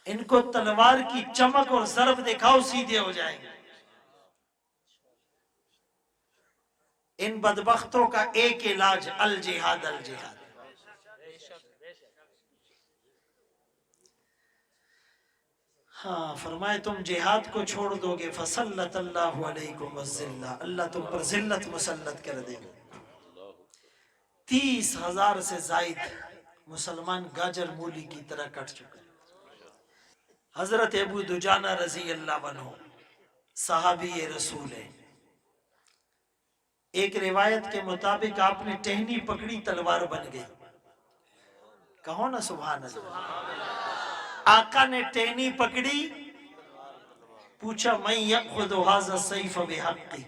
ان کو تلوار کی چمک اور ضرب دکھاؤ سیدھے ہو جائیں گے۔ ان بدبختوں کا ایک علاج الجہاد الجہاد۔ ہاں فرمائے تم جہاد کو چھوڑ دو گے فسلط اللہ علیکم الذلہ، اللہ تم پر ذلت مسلط کر دے گا۔ 30,000 سے زائد مسلمان گاجر مولی کی طرح کٹ چکے۔ حضرت ابو دجانہ رضی اللہ عنہ صحابی رسول ہے۔ ایک روایت کے مطابق آپ نے ٹہنی پکڑی تلوار بن گئی۔ کہو نا سبحان اللہ۔ آقا نے ٹہنی پکڑی، پوچھا من یأخذ ھذا السیف بحقہ،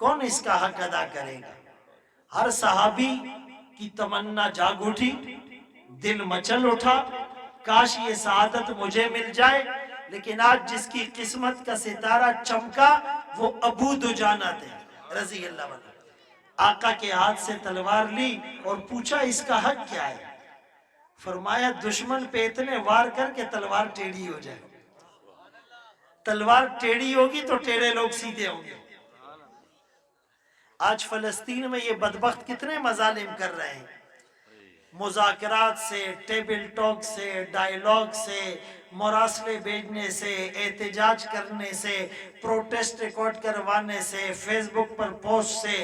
کون اس کا حق ادا کرے گا؟ ہر صحابی کی تمنا جاگ اٹھی، دل مچل اٹھا، کاش یہ سعادت مجھے مل جائے۔ لیکن آج جس کی قسمت کا ستارہ چمکا وہ ابو دجانہ تھے رضی اللہ عنہ۔ آقا کے ہاتھ سے تلوار لی اور پوچھا اس کا حق کیا ہے؟ فرمایا دشمن پہ اتنے وار کر کے تلوار ٹیڑھی ہو جائے۔ تلوار ٹیڑھی ہوگی تو ٹیڑھے لوگ سیدھے ہوں گے۔ آج فلسطین میں یہ بدبخت کتنے مظالم کر رہے ہیں، مذاکرات سے، ٹیبل ٹاک سے، ڈائیلاگ سے، مراسلے بھیجنے سے، احتجاج کرنے سے، پروٹیسٹ ریکارڈ کروانے سے، فیس بک پر پوسٹ سے،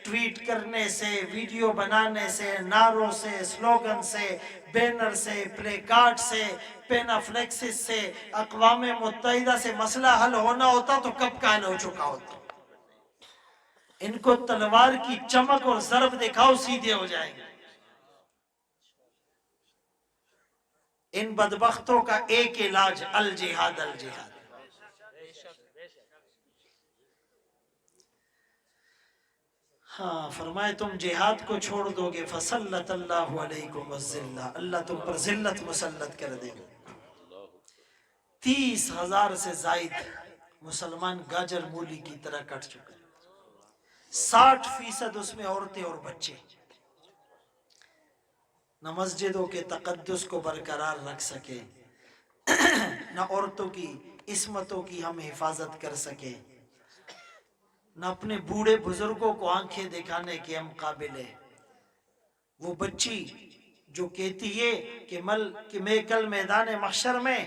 ٹویٹ کرنے سے، ویڈیو بنانے سے، نعروں سے، سلوگن سے، بینر سے، پلے کارڈ سے، پینا فلیکسس سے، اقوام متحدہ سے مسئلہ حل ہونا ہوتا تو کب کا حل ہو چکا ہوتا۔ ان کو تلوار کی چمک اور ضرب دکھاؤ سیدھے ہو جائیں گے۔ ان بدبختوں کا ایک علاج الجہاد الجہاد۔ ہاں فرمائے تم جہاد کو چھوڑ دو گے فسلط اللہ علیکم الذلہ، اللہ تم پر ذلت مسلط کر دے گا۔ 30,000 سے زائد مسلمان گاجر مولی کی طرح کٹ چکے۔ 60% اس میں عورتیں اور بچے۔ نہ مسجدوں کے تقدس کو برقرار رکھ سکے، نہ عورتوں کی عصمتوں کی ہم حفاظت کر سکے، نہ اپنے بوڑھے بزرگوں کو آنکھیں دکھانے کے ہم قابل ہیں۔ وہ بچی جو کہتی ہے کہ میں کل میدان محشر میں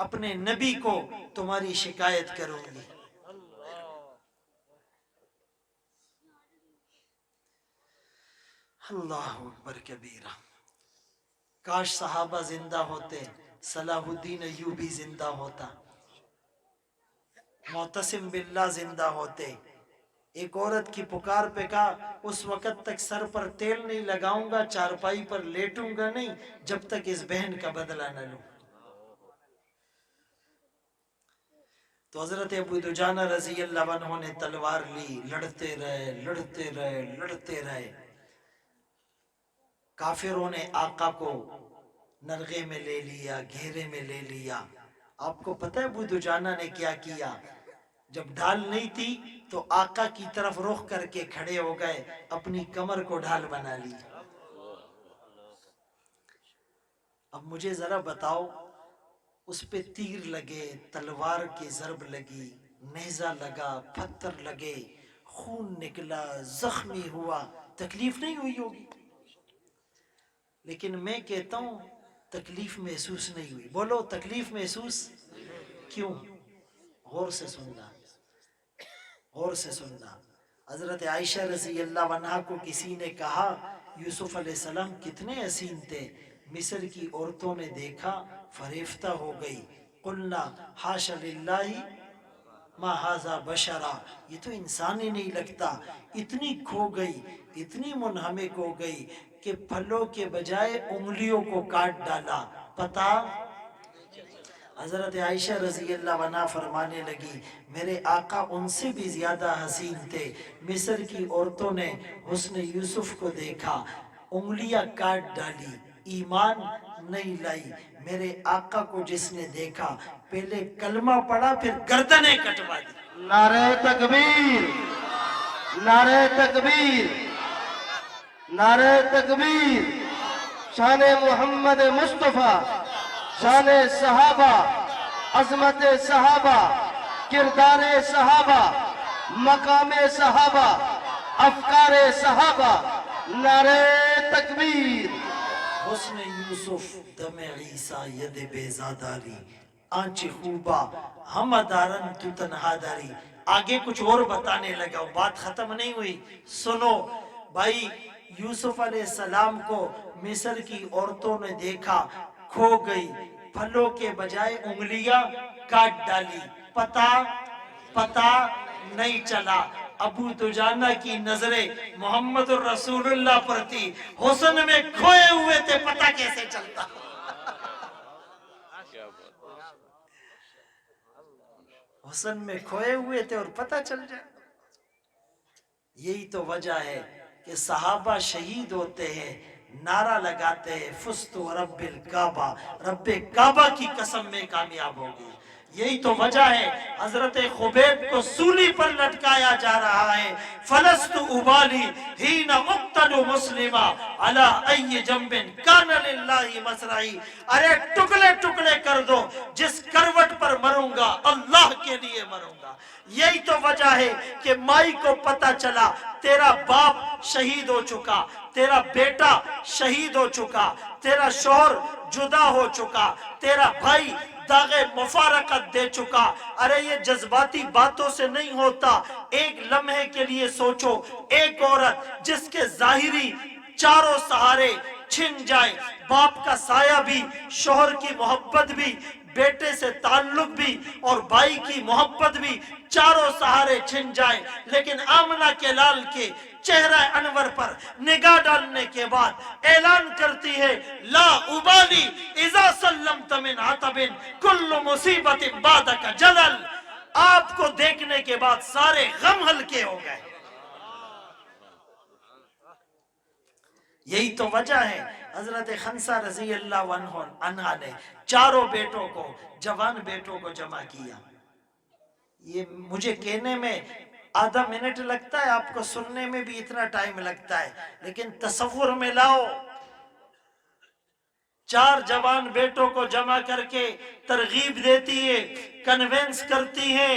اپنے نبی کو تمہاری شکایت کروں گی۔ اللہ اکبر کبیرہ۔ کاش صحابہ زندہ ہوتے، صلاح الدین ایوبی زندہ ہوتا، معتصم باللہ زندہ ہوتے۔ ایک عورت کی پکار پہ کہا اس وقت تک سر پر تیل نہیں لگاؤں گا، چارپائی پر لیٹوں گا نہیں جب تک اس بہن کا بدلہ نہ لوں۔ تو حضرت ابو دجانہ رضی اللہ عنہ نے تلوار لی، لڑتے رہے لڑتے رہے لڑتے رہے۔ کافروں نے آقا کو نرغے میں لے لیا، گھیرے میں لے لیا۔ آپ کو پتہ ہے ابو دجانہ نے کیا کیا؟ جب ڈھال نہیں تھی تو آقا کی طرف رخ کر کے کھڑے ہو گئے، اپنی کمر کو ڈھال بنا لی۔ اب مجھے ذرا بتاؤ، اس پہ تیر لگے، تلوار کی ضرب لگی، نیزہ لگا، پتھر لگے، خون نکلا، زخمی ہوا، تکلیف نہیں ہوئی ہوگی؟ لیکن میں کہتا ہوں تکلیف محسوس نہیں ہوئی۔ بولو تکلیف محسوس کیوں؟ غور سے سننا، غور سے سننا۔ حضرت عائشہ رضی اللہ عنہا کو کسی نے کہا یوسف علیہ السلام کتنے حسین تھے، مصر کی عورتوں نے دیکھا فریفتہ ہو گئی، قلنا حاشا للہ ما ھذا بشرا، یہ تو انسان ہی نہیں لگتا۔ اتنی کھو گئی، اتنی منہمک ہو گئی کہ پھلوں کے بجائے انگلیوں کو کاٹ ڈالا۔ پتا حضرت عائشہ رضی اللہ عنہا فرمانے لگی میرے آقا ان سے بھی زیادہ حسین تھے، مصر کی عورتوں نے حسن یوسف کو دیکھا، انگلیاں کاٹ ڈالی، ایمان نہیں لائی۔ میرے آقا کو جس نے دیکھا پہلے کلمہ پڑھا پھر گردنیں کٹوا دی۔ نعرہ تکبیر، نعرہ تکبیر، نعرہ تکبیر، شان محمد مصطفیٰ، شان صحابہ، عظمت صحابہ، کردار صحابہ، مقام صحابہ، افکار صحابہ، نعرہ تکبیر۔ حسن یوسف دم عیسیٰ ید بیزاداری، آنچ خوبا ہم دارن تو تنہا داری۔ آگے کچھ اور بتانے لگا، بات ختم نہیں ہوئی، سنو بھائی۔ یوسف علیہ السلام کو مصر کی عورتوں نے دیکھا، کھو گئی، پھلوں کے بجائے انگلیاں کاٹ ڈالی، پتا نہیں چلا۔ ابو دجانہ کی نظریں محمد الرسول اللہ پر تھی، حسن میں کھوئے ہوئے تھے، پتہ کیسے چلتا؟ حسن میں کھوئے ہوئے تھے اور پتہ چل جائے۔ یہی تو وجہ ہے کہ صحابہ شہید ہوتے ہیں، نعرہ لگاتے ہیں فزت رب الکعبہ، رب کعبہ کی قسم میں کامیاب ہوگی۔ یہی تو وجہ ہے حضرت خبیب کو سولی پر لٹکایا جا رہا ہے۔ فلست ابالی حین اقتل مسلما علی ای جنب کان للہ مسرعی۔ ارے ٹکڑے ٹکڑے کر دو، جس کروٹ پر مروں گا اللہ کے لیے مروں گا۔ یہی تو وجہ ہے کہ مائی کو پتہ چلا تیرا باپ شہید ہو چکا، تیرا بیٹا شہید ہو چکا، تیرا شوہر جدا ہو چکا، تیرا بھائی داغ مفارقت دے چکا۔ ارے یہ جذباتی باتوں سے نہیں ہوتا۔ ایک لمحے کے لیے سوچو، ایک عورت جس کے ظاہری چاروں سہارے چھن جائے، باپ کا سایہ بھی، شوہر کی محبت بھی، بیٹے سے تعلق بھی اور بھائی کی محبت بھی، چاروں سہارے چھن جائیں، لیکن آمنہ کے لال کے چہرہ انور پر نگاہ ڈالنے کے بعد اعلان کرتی ہے لا ابالی اذا سلمت من عتب کل مصیبت بعدک جلل۔ آپ کو دیکھنے کے بعد سارے غم ہلکے ہو گئے۔ یہی تو وجہ ہے حضرت خنسہ رضی اللہ عنہ نے چاروں بیٹوں کو، جوان بیٹوں کو جمع کیا۔ یہ مجھے کہنے میں آدھا منٹ لگتا ہے، آپ کو سننے میں بھی اتنا ٹائم لگتا ہے، لیکن تصور میں لاؤ، چار جوان بیٹوں کو جمع کر کے ترغیب دیتی ہے، کنونس کرتی ہے،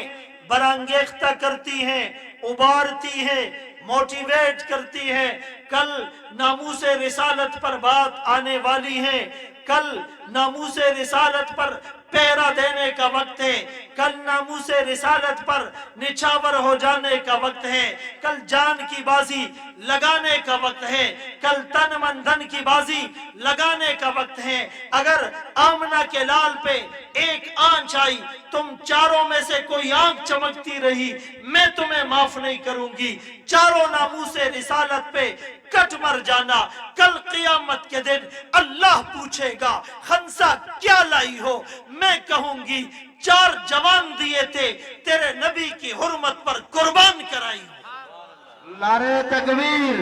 برانگیختہ کرتی ہے، ابارتی ہے، موٹیویٹ کرتی ہے۔ کل ناموس رسالت پر بات آنے والی ہے، کل ناموس رسالت پر پہرا دینے کا وقت ہے، کل ناموس رسالت پر نچھاور ہو جانے کا وقت ہے، کل جان کی بازی لگانے کا وقت ہے، کل تن من دھن کی بازی لگانے کا وقت ہے۔ اگر آمنہ کے لال پہ ایک آنچ آئی، تم چاروں میں سے کوئی آنکھ چمکتی رہی، میں تمہیں معاف نہیں کروں گی۔ چاروں ناموس رسالت پہ کٹ مر جانا۔ کل قیامت کے دن اللہ پوچھے گا خنسہ کیا لائی ہو؟ میں کہوں گی چار جوان دیے تھے، تیرے نبی کی حرمت پر قربان کرائی ہوں۔ نعرہ تکبیر،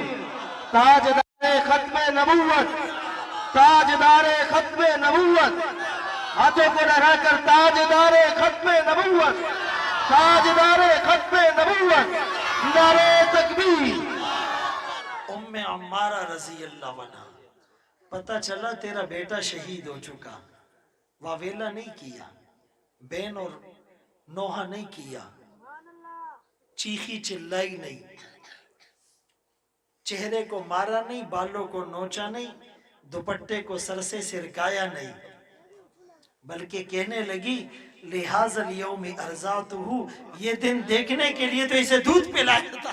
تاجدار ختم نبوت، تاجدار ختم نبوت، ہاتھوں کو لہرا کر تاجدار ختم نبوت، تاجدار ختم نبوت، نعرہ تکبیر۔ ام عمارہ رضی اللہ عنہ، پتہ چلا تیرا بیٹا شہید ہو چکا، واویلا نہیں کیا، بین اور نوحہ نہیں کیا، چیخی چلائی نہیں، چہرے کو مارا نہیں، بالوں کو نوچا نہیں، دوپٹے کو سر سے سرکایا نہیں، بلکہ کہنے لگی لہذا اليوم ارزاتہ، یہ دن دیکھنے کے لیے تو اسے دودھ پلایا تھا۔